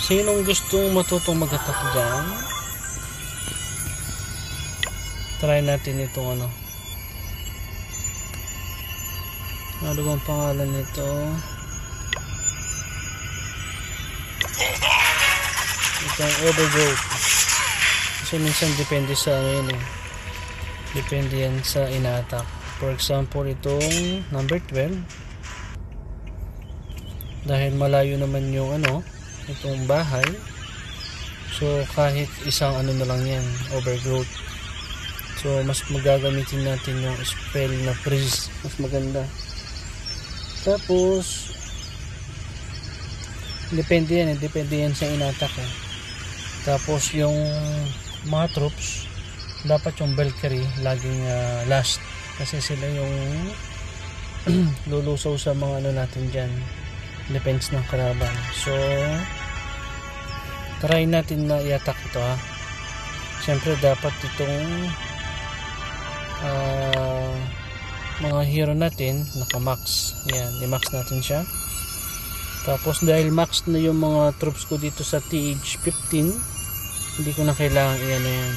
Sinong gustong matutong mag-attack dyan? Try natin itong ano. Ano bang pangalan nito? Itong overgrowth. Kasi minsan depende sa ano yun eh. Depende yan sa ina-attack. For example, itong number 12. Dahil malayo naman yung ano, itong bahay. So kahit isang ano na lang yan, overgrowth. So mas magagamitin natin yung spell na freeze. Mas maganda. Tapos depende yan sa ina-attack eh. Tapos yung mga troops, dapat yung Valkyrie laging last, kasi sila yung lulusaw sa mga ano natin dyan, defense ng kalaban. So try natin na i-attack ito ha. Siyempre dapat itong mga hero natin naka-max. Yan, i-max natin siya. Tapos dahil max na yung mga troops ko dito sa TH15, hindi ko na kailangan i-ano yan.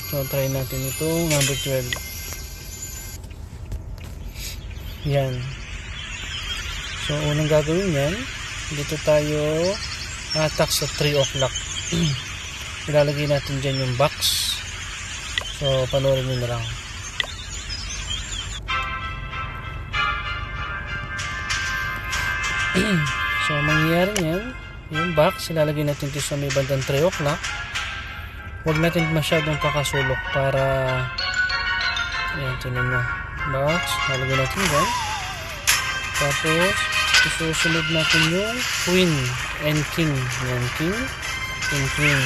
So try natin itong number 12. Yan. So unang gagawin yan, dito tayo attack sa 3 o'clock. Ilalagay natin dyan yung box. So panoorin nyo na lang. So mangyayari yan, yung box ilalagay natin dito sa may bandang 3 o'clock. Huwag natin masyadong pakasulok para yan, tinan mo, box ilalagay natin dyan. Tapos isusunod natin yung queen and king. Yan, king and queen.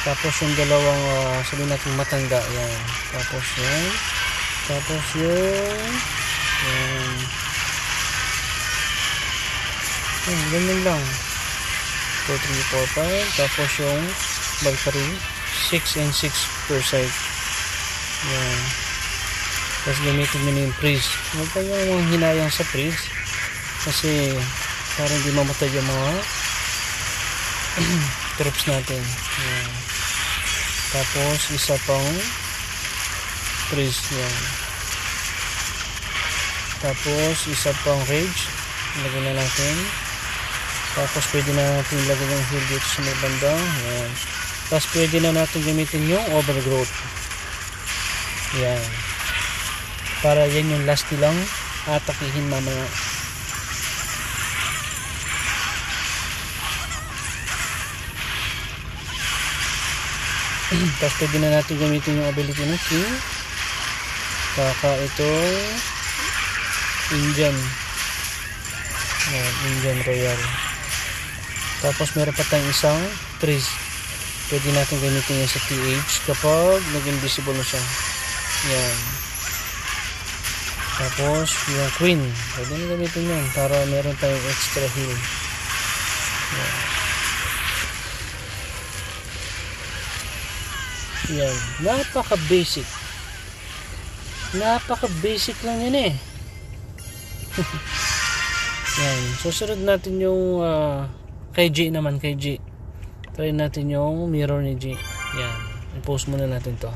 Tapos yung dalawang sabihin natin matanda. Yan. Tapos yan. Tapos yung yan. Yan, ganyan lang. 2, 3, 4, 5. Tapos yung Valkyrie 6 and 6 per side. Yan. Tapos gamitin nyo na yung freeze. Huwag kayong hinayang sa freeze, kasi para hindi mamatay yung mga troops natin. Yan. Tapos isa pang freeze. Yan. Tapos isa pang rage. Ilagay na natin. Tapos pwede na natin ilagay yung heal dito sa may banda. Yan. Tapos pwede na natin gamitin yung overgrowth. Yan. Para yan yung last nilang atakihin mamaya. Tapos pwede na natin gamitin yung ability ng king. Kaka ito Indian. Yan, Indian Royal. Tapos meron pa tayong isang freeze. Pwede natin gamitin yan sa TH kapag naging visible na siya. Yan. Tapos yung queen, pwede na gamitin yan para meron tayong extra heal. Yan. Yan. Napaka basic. Napaka basic lang yun eh. Yan. Susunod natin yung kay G naman, kay G. Try natin yung mirror ni G. Yan. I-post muna natin to.